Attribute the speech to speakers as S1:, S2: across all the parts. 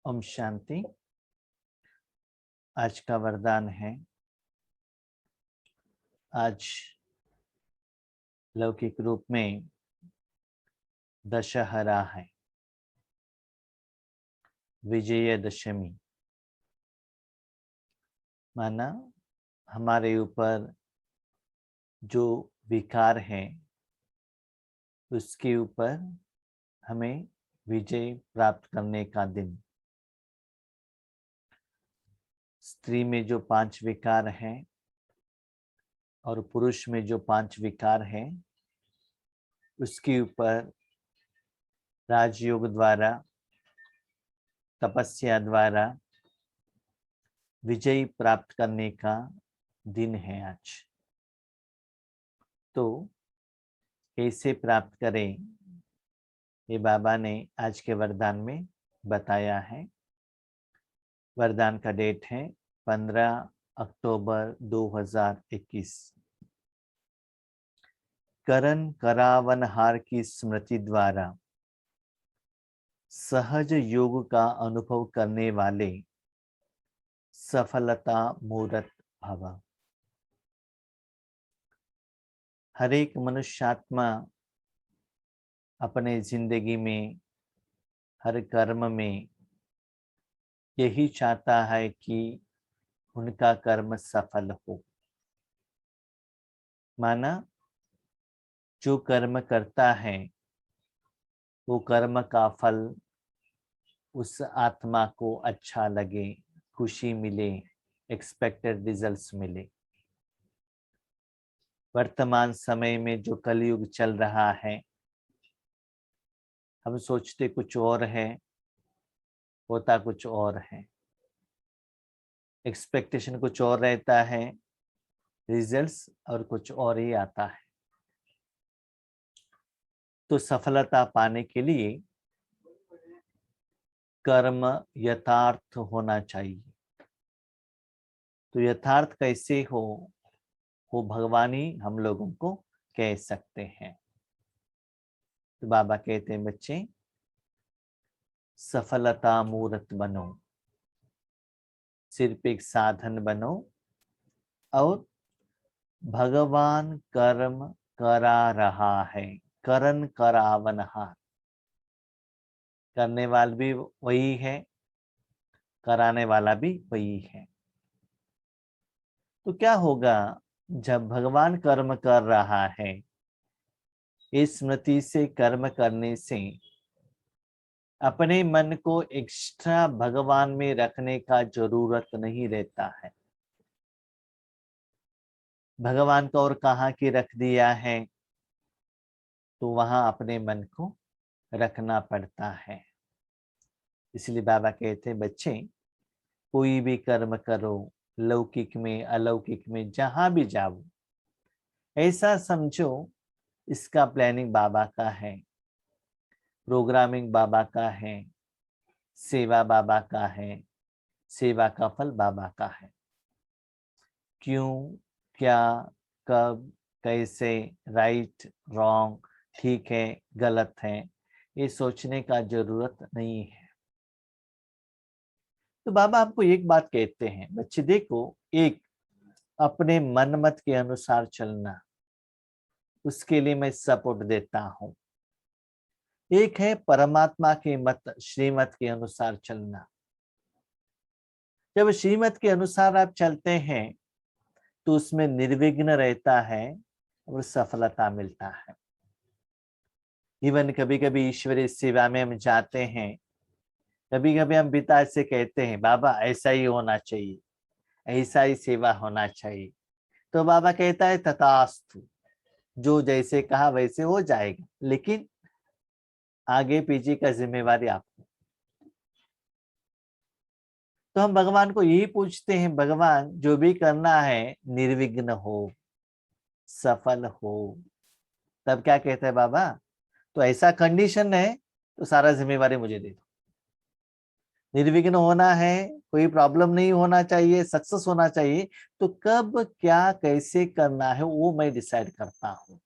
S1: ओम शांति। आज का वरदान है, आज लौकिक रूप में दशहरा है, विजयदशमी। माना हमारे ऊपर जो विकार है उसके ऊपर हमें विजय प्राप्त करने का दिन। स्त्री में जो 5 विकार हैं और पुरुष में जो 5 विकार हैं उसके ऊपर राजयोग द्वारा, तपस्या द्वारा विजय प्राप्त करने का दिन है आज। तो कैसे प्राप्त करें, ये बाबा ने आज के वरदान में बताया है। वरदान का डेट है 15 अक्टूबर 2021। करण करावनहार की स्मृति द्वारा सहज योग का अनुभव करने वाले सफलता मूर्त भव। हर एक मनुष्यात्मा अपने जिंदगी में, हर कर्म में यही चाहता है कि उनका कर्म सफल हो। माना जो कर्म करता है वो कर्म का फल उस आत्मा को अच्छा लगे, खुशी मिले, एक्सपेक्टेड रिजल्ट्स मिले। वर्तमान समय में जो कलयुग चल रहा है, हम सोचते कुछ और है, होता कुछ और है। एक्सपेक्टेशन कुछ और रहता है, रिजल्ट्स और कुछ और ही आता है। तो सफलता पाने के लिए कर्म यथार्थ होना चाहिए। तो यथार्थ कैसे हो, वो भगवान ही हम लोगों को कह सकते हैं। तो बाबा कहते हैं, बच्चे सफलता मूर्त बनो, सिर्फ एक साधन बनो और भगवान कर्म करा रहा है। करण करावनहार, करने वाला भी वही है, कराने वाला भी वही है। तो क्या होगा जब भगवान कर्म कर रहा है? इस स्मृति से कर्म करने से अपने मन को एक्स्ट्रा भगवान में रखने का जरूरत नहीं रहता है। भगवान को और कहाँ की रख दिया है तो वहां अपने मन को रखना पड़ता है। इसलिए बाबा कहते हैं, बच्चे कोई भी कर्म करो, लौकिक में अलौकिक में जहां भी जाओ, ऐसा समझो इसका प्लानिंग बाबा का है, प्रोग्रामिंग बाबा का है, सेवा बाबा का है, सेवा का फल बाबा का है। क्यों, क्या, कब, कैसे, राइट, रॉन्ग, ठीक है, गलत है, ये सोचने का जरूरत नहीं है। तो बाबा आपको एक बात कहते हैं, बच्चे देखो, एक अपने मन मत के अनुसार चलना, उसके लिए मैं सपोर्ट देता हूं। एक है परमात्मा के मत, श्रीमत के अनुसार चलना। जब श्रीमत के अनुसार आप चलते हैं तो उसमें निर्विघ्न रहता है और सफलता मिलता है। इवन कभी कभी ईश्वरीय सेवा में हम जाते हैं, कभी कभी हम पिता से कहते हैं, बाबा ऐसा ही होना चाहिए, ऐसा ही सेवा होना चाहिए। तो बाबा कहता है, तथास्तु, जो जैसे कहा वैसे हो जाएगा, लेकिन आगे पीछे का जिम्मेवारी आपको। तो हम भगवान को यही पूछते हैं, भगवान जो भी करना है निर्विघ्न हो, सफल हो। तब क्या कहते हैं बाबा, तो ऐसा कंडीशन है तो सारा जिम्मेवारी मुझे दे दो। निर्विघ्न होना है, कोई प्रॉब्लम नहीं होना चाहिए, सक्सेस होना चाहिए। तो कब क्या कैसे करना है वो मैं डिसाइड करता हूं।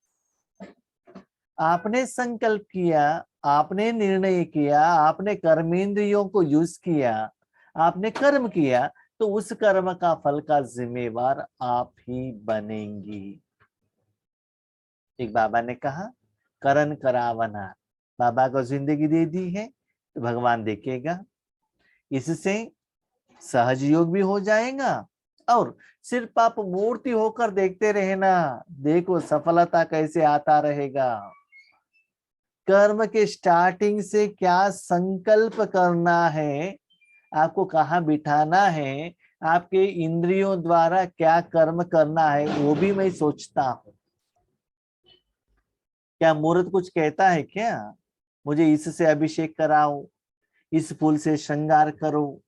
S1: आपने संकल्प किया, आपने निर्णय किया, आपने कर्मेंद्रियों को यूज किया, आपने कर्म किया, तो उस कर्म का फल का जिम्मेवार आप ही बनेंगी। एक बाबा ने कहा, करण करावना, बाबा को जिंदगी दे दी है तो भगवान देखेगा। इससे सहज योग भी हो जाएगा और सिर्फ आप मूर्ति होकर देखते रहना, देखो सफलता कैसे आता रहेगा। कर्म के स्टार्टिंग से क्या संकल्प करना है, आपको कहाँ बिठाना है, आपके इंद्रियों द्वारा क्या कर्म करना है, वो भी मैं सोचता हूँ। क्या मुहूर्त कुछ कहता है क्या, मुझे इससे अभिषेक कराओ, इस फूल से श्रृंगार करो,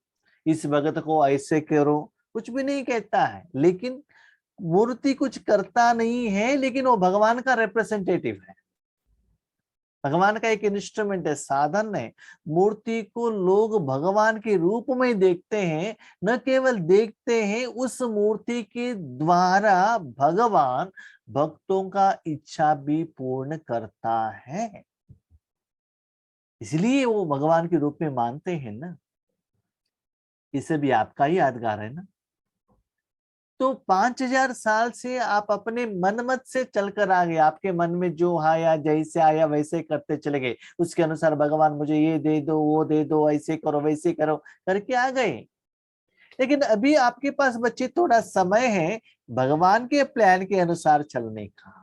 S1: इस भगत को ऐसे करो, कुछ भी नहीं कहता है। लेकिन मूर्ति कुछ करता नहीं है, लेकिन वो भगवान का रिप्रेजेंटेटिव है, भगवान का एक इंस्ट्रूमेंट है, साधन है। मूर्ति को लोग भगवान के रूप में देखते हैं, न केवल देखते हैं, उस मूर्ति के द्वारा भगवान भक्तों का इच्छा भी पूर्ण करता है, इसलिए वो भगवान के रूप में मानते हैं ना। इसे भी आपका ही यादगार है ना। तो 5000 साल से आप अपने मन मत से चलकर आ गए, आपके मन में जो आया, जैसे आया वैसे करते चले गए, उसके अनुसार भगवान मुझे ये दे दो, वो दे दो, ऐसे करो वैसे करो करके आ गए। लेकिन अभी आपके पास बच्चे थोड़ा समय है भगवान के प्लान के अनुसार चलने का।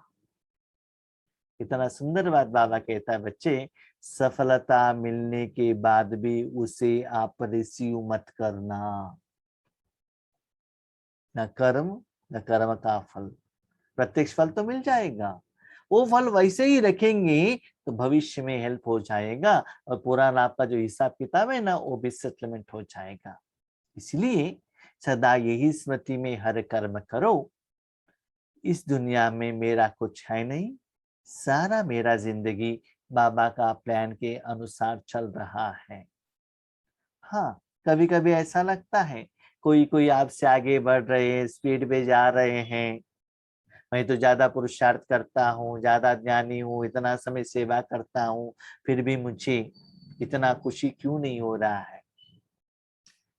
S1: इतना सुंदर बात बाबा कहता है, बच्चे सफलता मिलने के बाद भी उसे आप रिसीव मत करना, न कर्म न कर्म का फल, प्रत्यक्ष फल तो मिल जाएगा, वो फल वैसे ही रखेंगे तो भविष्य में हेल्प हो जाएगा और पुराना आपका जो हिसाब किताब है ना वो भी सेटलमेंट हो जाएगा। इसलिए सदा यही स्मृति में हर कर्म करो, इस दुनिया में मेरा कुछ है नहीं, सारा मेरा जिंदगी बाबा का प्लान के अनुसार चल रहा है। हाँ, कभी कभी ऐसा लगता है कोई कोई आपसे आगे बढ़ रहे हैं, स्पीड पे जा रहे हैं, मैं तो ज्यादा पुरुषार्थ करता हूँ, ज्यादा ज्ञानी हूँ, इतना समय सेवा करता हूँ, फिर भी मुझे इतना खुशी क्यों नहीं हो रहा है।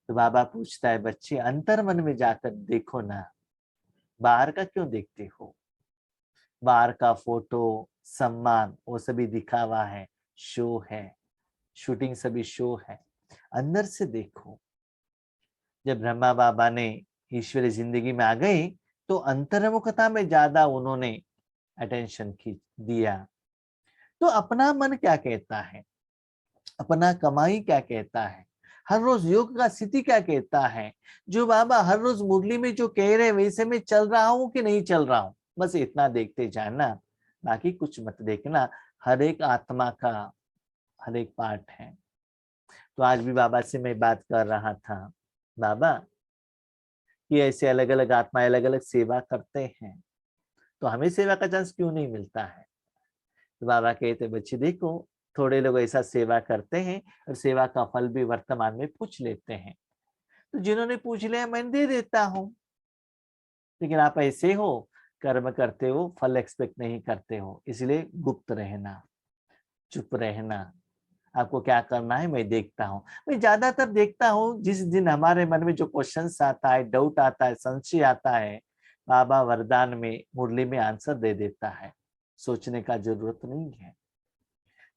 S1: तो बाबा पूछता है, बच्चे अंतर मन में जाकर देखो ना, बाहर का क्यों देखते हो। बाहर का फोटो, सम्मान, वो सभी दिखावा है, शो है, शूटिंग सभी शो है। अंदर से देखो, जब ब्रह्मा बाबा ने ईश्वरी जिंदगी में आ गए तो अंतर्मुखता में ज्यादा उन्होंने अटेंशन खींच दिया। तो अपना मन क्या कहता है, अपना कमाई क्या कहता है, हर रोज योग का स्थिति क्या कहता है, जो बाबा हर रोज मुरली में जो कह रहे वैसे में चल रहा हूं कि नहीं चल रहा हूं, बस इतना देखते जाना, बाकी कुछ मत देखना। हर एक आत्मा का हर एक पार्ट है। तो आज भी बाबा से मैं बात कर रहा था, बाबा ये ऐसे अलग अलग आत्मा अलग अलग सेवा करते हैं, तो हमें सेवा का चांस क्यों नहीं मिलता है। तो बाबा कहते, बच्चे देखो, थोड़े लोग ऐसा सेवा करते हैं और सेवा का फल भी वर्तमान में पूछ लेते हैं, तो जिन्होंने पूछ लिया मैं दे देता हूँ। लेकिन आप ऐसे हो, कर्म करते हो, फल एक्सपेक्ट नहीं करते हो, इसलिए गुप्त रहना, चुप रहना, आपको क्या करना है मैं देखता हूँ। मैं ज्यादातर देखता हूँ जिस दिन हमारे मन में जो क्वेश्चन आता है, डाउट आता है, संशय आता है, बाबा वरदान में मुरली में आंसर दे देता है, सोचने का जरूरत नहीं है।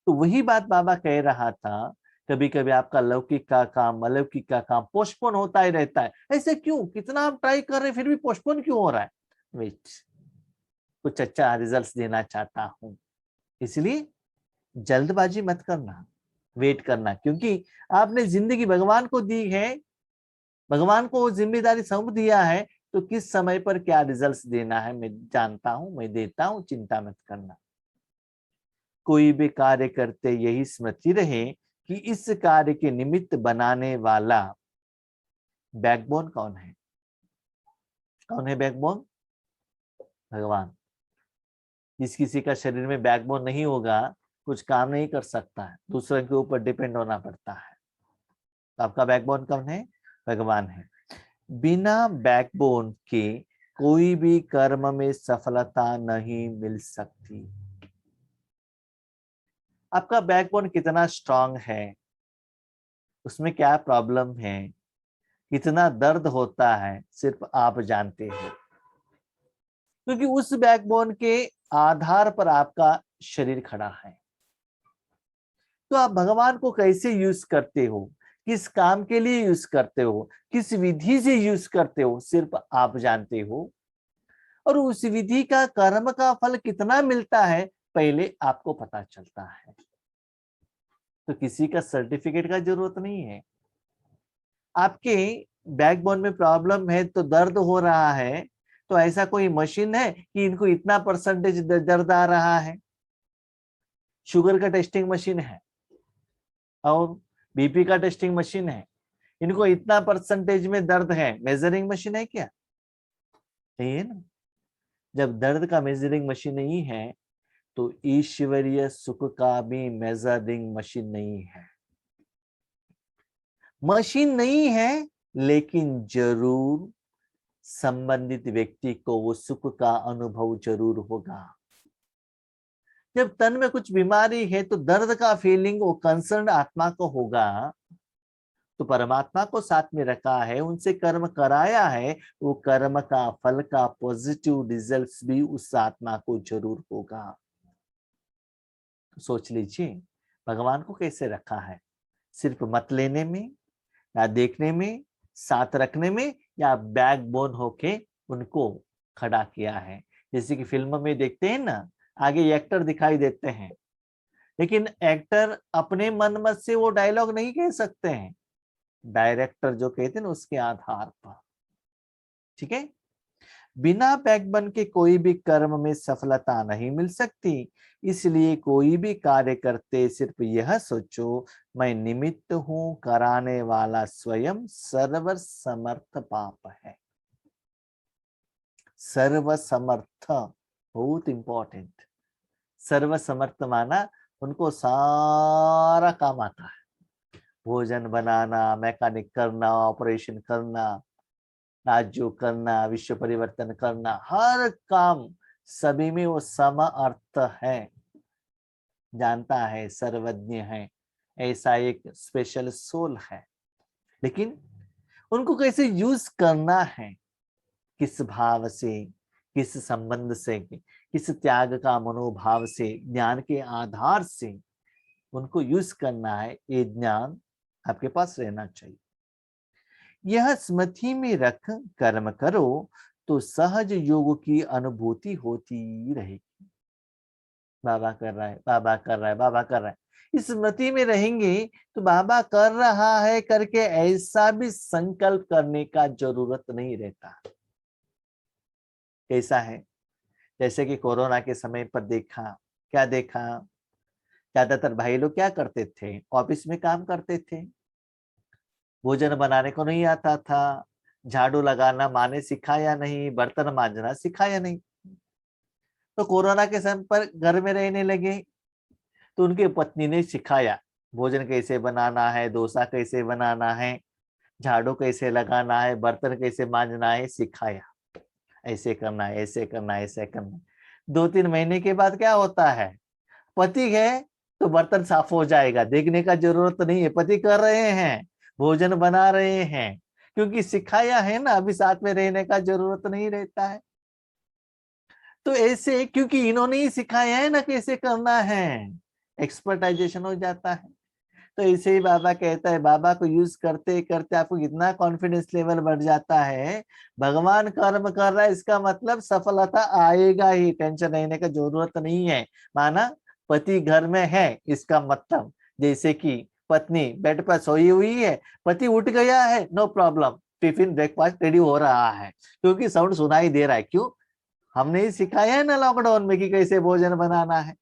S1: तो वही बात बाबा कह रहा था, कभी कभी आपका लौकिक का काम अलौकिक का काम पोस्टपोन होता ही रहता है, ऐसे क्यों, कितना आप ट्राई कर रहे हैं फिर भी पोस्टपोन क्यों हो रहा है। वेट, कुछ अच्छा रिजल्ट देना चाहता हूँ, इसलिए जल्दबाजी मत करना, वेट करना, क्योंकि आपने जिंदगी भगवान को दी है, भगवान को जिम्मेदारी सौंप दिया है, तो किस समय पर क्या रिजल्ट्स देना है मैं जानता हूं, मैं देता हूं, चिंता मत करना। कोई भी कार्य करते यही स्मृति रहे कि इस कार्य के निमित्त बनाने वाला बैकबोन कौन है। कौन है बैकबोन, भगवान। जिस किसी का शरीर में बैकबोन नहीं होगा कुछ काम नहीं कर सकता है, दूसरे के ऊपर डिपेंड होना पड़ता है। तो आपका बैकबोन कौन है, भगवान है। बिना बैकबोन के कोई भी कर्म में सफलता नहीं मिल सकती। आपका बैकबोन कितना स्ट्रांग है, उसमें क्या प्रॉब्लम है, कितना दर्द होता है, सिर्फ आप जानते हो, क्योंकि उस बैकबोन के आधार पर आपका शरीर खड़ा है। तो आप भगवान को कैसे यूज करते हो, किस काम के लिए यूज करते हो, किस विधि से यूज करते हो, सिर्फ आप जानते हो। और उस विधि का कर्म का फल कितना मिलता है, पहले आपको पता चलता है। तो किसी का सर्टिफिकेट का जरूरत नहीं है। आपके बैकबोन में प्रॉब्लम है तो दर्द हो रहा है, तो ऐसा कोई मशीन है कि इनको इतना परसेंटेज दर्द आ रहा है? शुगर का टेस्टिंग मशीन है और बीपी का टेस्टिंग मशीन है, इनको इतना परसेंटेज में दर्द है, मेजरिंग मशीन है क्या? नहीं है ना। जब दर्द का मेजरिंग मशीन नहीं है तो ईश्वरीय सुख का भी मेजरिंग मशीन नहीं है। मशीन नहीं है, लेकिन जरूर संबंधित व्यक्ति को वो सुख का अनुभव जरूर होगा। जब तन में कुछ बीमारी है तो दर्द का फीलिंग वो कंसर्न आत्मा को होगा। तो परमात्मा को साथ में रखा है, उनसे कर्म कराया है, वो कर्म का फल का पॉजिटिव रिजल्ट्स भी उस आत्मा को जरूर होगा। तो सोच लीजिए भगवान को कैसे रखा है, सिर्फ मत लेने में या देखने में, साथ रखने में, या बैकबोन होके उनको खड़ा किया है। जैसे कि फिल्म में देखते हैं ना, आगे एक्टर दिखाई देते हैं, लेकिन एक्टर अपने मन मत से वो डायलॉग नहीं कह सकते हैं, डायरेक्टर जो कहते हैं ना उसके आधार पर। ठीक है। बिना बैकबोन के कोई भी कर्म में सफलता नहीं मिल सकती। इसलिए कोई भी कार्य करते सिर्फ यह सोचो, मैं निमित्त हूं, कराने वाला स्वयं सर्वसमर्थ पाप है। सर्वसमर्थ बहुत इंपॉर्टेंट। सर्वसमर्थ माना उनको सारा काम आता है, भोजन बनाना, मैकेनिक करना, ऑपरेशन करना, राज्य करना, विश्व परिवर्तन करना, हर काम सभी में वो सम अर्थ है, जानता है, सर्वज्ञ है, ऐसा एक स्पेशल सोल है। लेकिन उनको कैसे यूज करना है, किस भाव से, किस संबंध से, किस त्याग का मनोभाव से, ज्ञान के आधार से उनको यूज करना है, ये ज्ञान आपके पास रहना चाहिए। यह स्मृति में रख कर्म करो तो सहज योग की अनुभूति होती रहेगी। बाबा कर रहा है, बाबा कर रहा है, बाबा कर रहा है, इस स्मृति में रहेंगे तो बाबा कर रहा है करके ऐसा भी संकल्प करने का जरूरत नहीं रहता। कैसा है, जैसे कि कोरोना के समय पर देखा, क्या देखा, ज्यादातर भाई लोग क्या करते थे, ऑफिस में काम करते थे, भोजन बनाने को नहीं आता था, झाड़ू लगाना माँ ने सिखाया नहीं, बर्तन मांजना सिखाया नहीं। तो कोरोना के समय पर घर में रहने लगे तो उनकी पत्नी ने सिखाया, भोजन कैसे बनाना है, डोसा कैसे बनाना है, झाड़ू कैसे लगाना है, बर्तन कैसे मांजना है, सिखाया, ऐसे करना है, ऐसे करना है, ऐसे करना है। 2-3 महीने के बाद क्या होता है, पति है तो बर्तन साफ हो जाएगा, देखने का जरूरत नहीं है, पति कर रहे हैं, भोजन बना रहे हैं, क्योंकि सिखाया है ना, अभी साथ में रहने का जरूरत नहीं रहता है। तो ऐसे क्योंकि इन्होंने ही सिखाया है ना कैसे करना है, एक्सपर्टाइजेशन हो जाता है। तो ऐसे ही बाबा कहता है, बाबा को यूज करते करते आपको इतना कॉन्फिडेंस लेवल बढ़ जाता है, भगवान कर्म कर रहा है इसका मतलब सफलता आएगा ही, टेंशन रहने का जरूरत नहीं है। माना पति घर में है, इसका मतलब जैसे कि पत्नी बेड पर सोई हुई है, पति उठ गया है, no problem, tiffin breakfast ready हो रहा है, क्योंकि साउंड सुनाई दे रहा है। क्यों? हमने ही सिखाया है ना लॉकडाउन में कि कैसे भोजन बनाना है।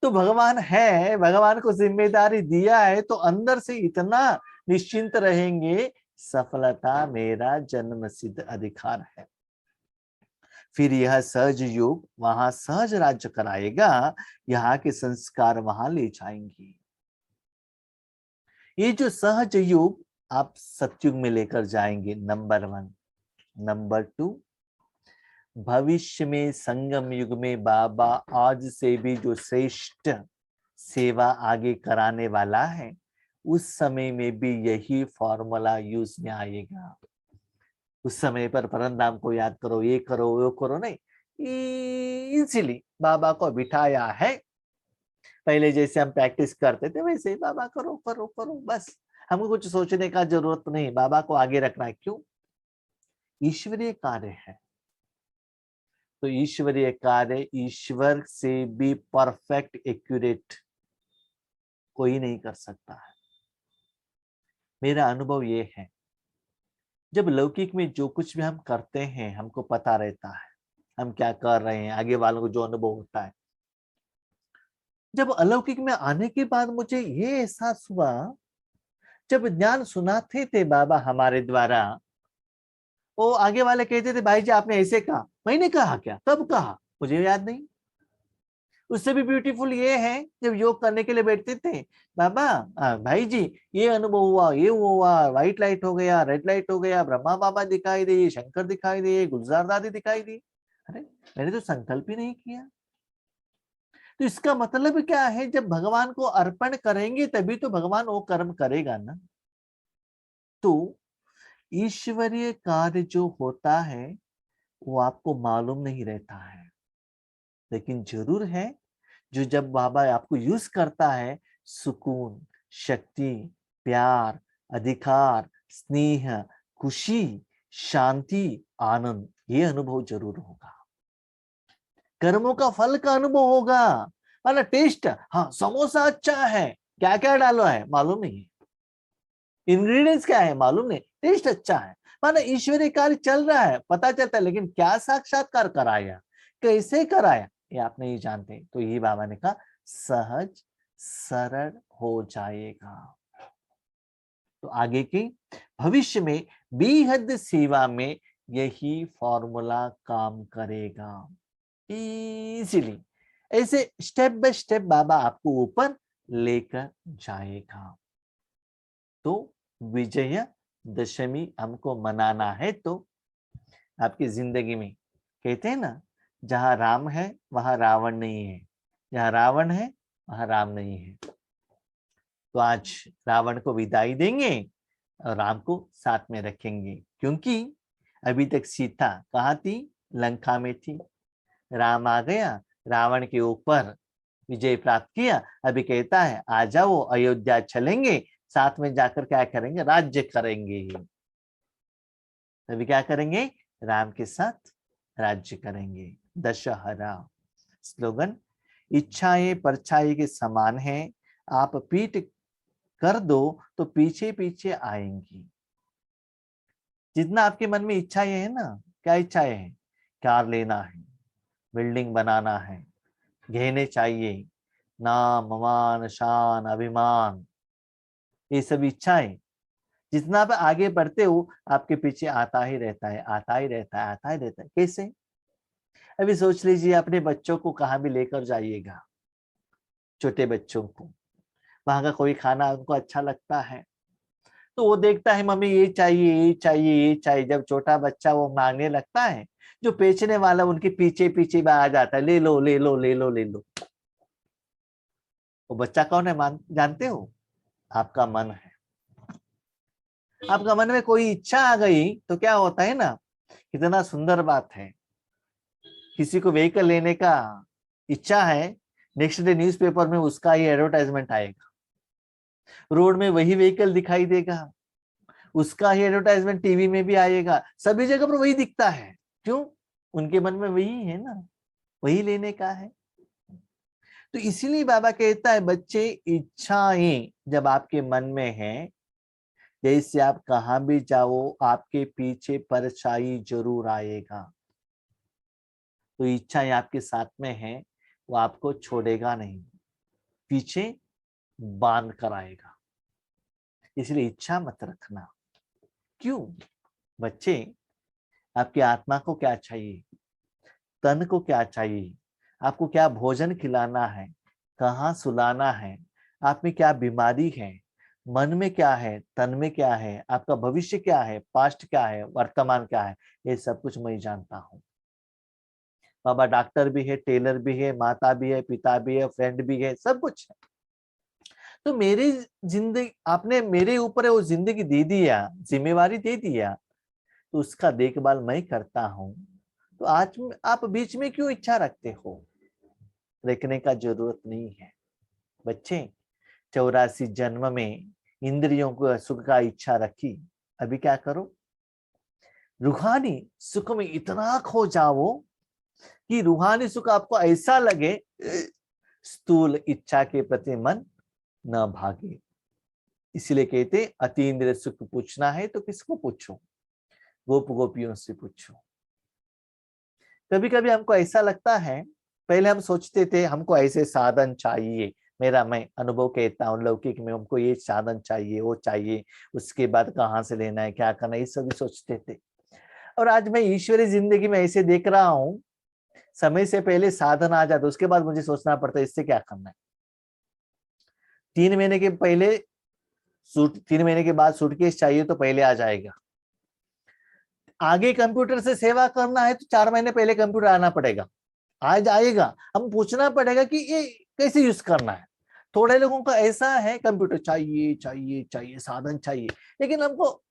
S1: तो भगवान है, भगवान को जिम्मेदारी दिया है, तो अंदर से इतना निश्चिंत रहेंगे, सफलता मेरा जन्म सिद्ध अधिकार है। फिर यह सहज योग वहां सहज राज्य कराएगा, यहाँ के संस्कार वहां ले जाएंगे। ये जो सहज योग आप सतयुग में लेकर जाएंगे, नंबर 1। नंबर 2, भविष्य में संगम युग में बाबा आज से भी जो श्रेष्ठ सेवा आगे कराने वाला है, उस समय में भी यही फॉर्मूला यूज में आएगा। उस समय पर परमधाम को याद करो, ये करो वो करो नहीं, इजीली बाबा को बिठाया है। पहले जैसे हम प्रैक्टिस करते थे वैसे ही बाबा करो करो करो, बस हमको कुछ सोचने का जरूरत नहीं, बाबा को आगे रखना है। क्यों? ईश्वरीय कार्य है, तो ईश्वरीय कार्य ईश्वर से भी परफेक्ट एक्यूरेट कोई नहीं कर सकता है। मेरा अनुभव ये है, जब लौकिक में जो कुछ भी हम करते हैं हमको पता रहता है हम क्या कर रहे हैं, आगे वालों को जो अनुभव होता है। जब अलौकिक में आने के बाद मुझे ये एहसास हुआ, जब ज्ञान सुनाते थे बाबा हमारे द्वारा, वो आगे वाले कहते थे भाई जी आपने ऐसे कहा, मैंने कहा क्या, कब कहा, मुझे याद नहीं। उससे भी ब्यूटीफुल ये है, जब योग करने के लिए बैठते थे, बाबा भाई जी ये अनुभव हुआ, ये हुआ, व्हाइट लाइट हो गया, रेड लाइट हो गया, ब्रह्मा बाबा दिखाई दिए, शंकर दिखाई दिए, गुलजार दादी दिखाई दी। अरे मैंने तो संकल्प ही नहीं किया। तो इसका मतलब क्या है, जब भगवान को अर्पण करेंगे तभी तो भगवान वो कर्म करेगा ना। तो ईश्वरीय कार्य जो होता है वो आपको मालूम नहीं रहता है, लेकिन जरूर है जो जब बाबा आपको यूज करता है, सुकून, शक्ति, प्यार, अधिकार, स्नेह, खुशी, शांति, आनंद, ये अनुभव जरूर होगा। कर्मों का फल का अनुभव होगा, माना टेस्ट, हाँ समोसा अच्छा है, क्या क्या डाला है मालूम नहीं, इंग्रेडिएंट्स क्या है मालूम नहीं, टेस्ट अच्छा है, माना ईश्वरीय कार्य चल रहा है पता चलता है, लेकिन क्या साक्षात्कार कराया, कैसे कराया, ये आप नहीं जानते। तो ये बाबा ने कहा सहज सरल हो जाएगा। तो आगे की भविष्य में बेहद सेवा में यही फॉर्मूला काम करेगा इजीली। ऐसे स्टेप बाय स्टेप बाबा आपको ऊपर लेकर जाएगा। तो विजय दशमी हमको मनाना है, तो आपकी जिंदगी में कहते हैं ना, जहां राम है वहां रावण नहीं है, जहां रावण है वहां राम नहीं है। तो आज रावण को विदाई देंगे और राम को साथ में रखेंगे, क्योंकि अभी तक सीता कहाँ थी, लंका में थी। राम आ गया, रावण के ऊपर विजय प्राप्त किया, अभी कहता है आ जाओ अयोध्या चलेंगे, साथ में जाकर क्या करेंगे, राज्य करेंगे। अभी क्या करेंगे, राम के साथ राज्य करेंगे। दशहरा स्लोगन, इच्छाएं परछाई के समान है, आप पीठ कर दो तो पीछे पीछे आएंगी। जितना आपके मन में इच्छाएं है ना, क्या इच्छाएं हैं, कार लेना है, बिल्डिंग बनाना है, गहने चाहिए, नाम मान शान अभिमान, ये सब इच्छाएं, जितना आप आगे बढ़ते हो आपके पीछे आता ही रहता है, आता ही रहता है, आता ही रहता है। कैसे? अभी सोच लीजिए अपने बच्चों को कहाँ भी लेकर जाइएगा, छोटे बच्चों को, वहां का कोई खाना उनको अच्छा लगता है तो वो देखता है मम्मी ये चाहिए ये चाहिए ये चाहिए, जब छोटा बच्चा वो मांगने लगता है, जो बेचने वाला उनके पीछे पीछे आ जाता है, ले लो ले लो ले लो ले लो। वो बच्चा कौन है जानते हो? आपका मन है। आपका मन में कोई इच्छा आ गई तो क्या होता है ना, कितना सुंदर बात है। किसी को व्हीकल लेने का इच्छा है, नेक्स्ट डे न्यूज़पेपर में उसका ही एडवर्टाइजमेंट आएगा, रोड में वही व्हीकल दिखाई देगा, उसका ही एडवर्टाइजमेंट टीवी में भी आएगा, सभी जगह पर वही दिखता है। क्यों? उनके मन में वही है ना, वही लेने का है। तो इसीलिए बाबा कहता है बच्चे, इच्छाएं जब आपके मन में है, जैसे आप कहां भी जाओ आपके पीछे परछाई जरूर आएगा। तो इच्छाएं आपके साथ में है, वो आपको छोड़ेगा नहीं, पीछे बांध कर आएगा। इसलिए इच्छा मत रखना। क्यों? बच्चे, आपकी आत्मा को क्या चाहिए, तन को क्या चाहिए, आपको क्या भोजन खिलाना है, कहाँ सुलाना है, आप में क्या बीमारी है, मन में क्या है, तन में क्या है, आपका भविष्य क्या है, पास्ट क्या है, वर्तमान क्या है, ये सब कुछ मैं जानता हूँ। बाबा डॉक्टर भी है, टेलर भी है, माता भी है, पिता भी है, फ्रेंड भी है, सब कुछ है। तो मेरी जिंदगी आपने मेरे ऊपर वो जिंदगी दे दिया, जिम्मेवारी दे दिया, तो उसका देखभाल मैं करता हूं। तो आज आप बीच में क्यों इच्छा रखते हो? रखने का जरूरत नहीं है। बच्चे 84 जन्म में इंद्रियों को सुख का इच्छा रखी, अभी क्या करो? रूहानी सुख में इतना खो जाओ कि रूहानी सुख आपको ऐसा लगे स्थूल इच्छा के प्रति मन न भागे। इसलिए कहते अतीन्द्रिय सुख पूछना है तो किसको पूछो? गोप गोपियों से पूछो। कभी कभी हमको ऐसा लगता है, पहले हम सोचते थे हमको ऐसे साधन चाहिए, मेरा मैं अनुभव कहता हूँ लौकिक में हमको ये साधन चाहिए, वो चाहिए, उसके बाद कहाँ से लेना है, क्या करना है, ये सभी सोचते थे। और आज मैं ईश्वरी जिंदगी में ऐसे देख रहा हूँ, समय से पहले साधन आ जाता, उसके बाद मुझे सोचना पड़ता है इससे क्या करना है। 3 महीने के पहले 3 महीने के बाद सूटकेस चाहिए तो पहले आ जाएगा। आगे कंप्यूटर से सेवा करना है तो 4 महीने पहले कंप्यूटर आना पड़ेगा, आज आएगा। हम पूछना पड़ेगा कि ये कैसे यूज करना है। थोड़े लोगों का ऐसा है कंप्यूटर चाहिए चाहिए चाहिए, साधन चाहिए, लेकिन हमको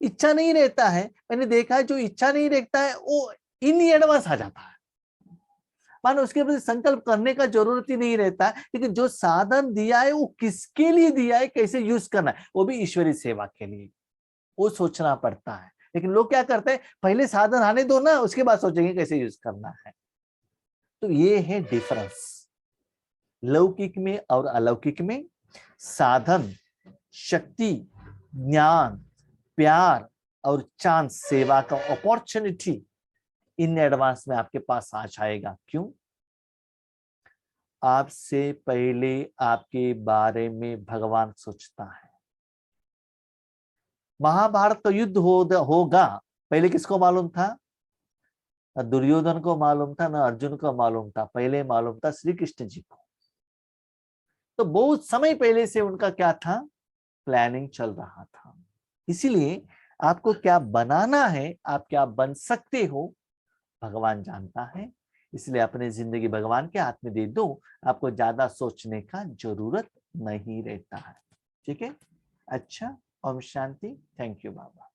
S1: इच्छा नहीं रहता है। मैंने देखा है जो इच्छा नहीं रखता है वो इन एडवांस आ जाता है, मानो उसके प्रति संकल्प करने का जरूरत ही नहीं रहता है। लेकिन जो साधन दिया है वो किसके लिए दिया है, कैसे यूज करना है, वो भी ईश्वरी सेवा के लिए, वो सोचना पड़ता है। लेकिन लोग क्या करते हैं, पहले साधन आने दो ना, उसके बाद सोचेंगे कैसे यूज करना है। तो ये है डिफरेंस लौकिक में और अलौकिक में। साधन, शक्ति, ज्ञान, प्यार और चांस सेवा का अपॉर्चुनिटी इन एडवांस में आपके पास आ जाएगा। क्यों? आपसे पहले आपके बारे में भगवान सोचता है। महाभारत का युद्ध होगा, पहले किसको मालूम था? न दुर्योधन को मालूम था, न अर्जुन को मालूम था, पहले मालूम था श्री कृष्ण जी को। तो बहुत समय पहले से उनका क्या था, प्लानिंग चल रहा था। इसीलिए आपको क्या बनाना है, आप क्या बन सकते हो, भगवान जानता है। इसलिए अपनी जिंदगी भगवान के हाथ में दे दो, आपको ज्यादा सोचने का जरूरत नहीं रहता है। ठीक है? अच्छा, Om Shanti. Thank you Baba.